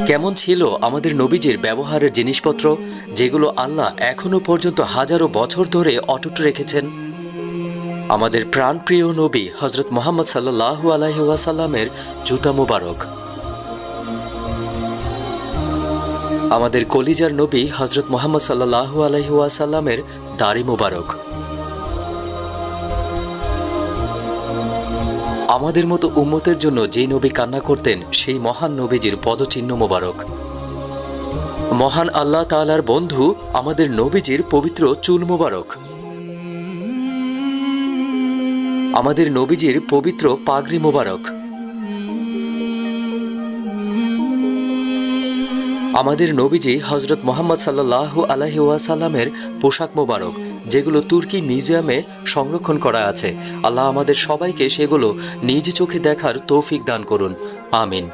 কেমন ছিল আমাদের নবীজির ব্যবহারের জিনিসপত্র, যেগুলো আল্লাহ এখনো পর্যন্ত হাজারো বছর ধরে অটুট রেখেছেন। আমাদের প্রাণপ্রিয় নবী হজরত মুহাম্মদ সাল্লাল্লাহু আলাইহি ওয়াসাল্লামের জুতা মুবারক, আমাদের কলিজার নবী হজরত মুহাম্মদ সাল্লাল্লাহু আলাইহি ওয়াসাল্লামের দাড়ি মুবারক, আমাদের মতো উম্মতের জন্য যেই নবী কান্না করতেন সেই মহান নবীজির পদচিহ্ন মোবারক। মহান আল্লাহ তাআলার বন্ধু আমাদের নবীজির পবিত্র চুল মোবারক, আমাদের নবীজির পবিত্র পাগড়ি মোবারক, আমাদের নবীজি হজরত মুহাম্মদ সাল্লাল্লাহু আলাইহি ওয়াসাল্লামের পোশাক মোবারক, যেগুলো তুর্কি মিউজিয়ামে সংরক্ষণ করা আছে। আল্লাহ আমাদের সবাইকে সেগুলো নিজ চোখে দেখার তৌফিক দান করুন, আমিন।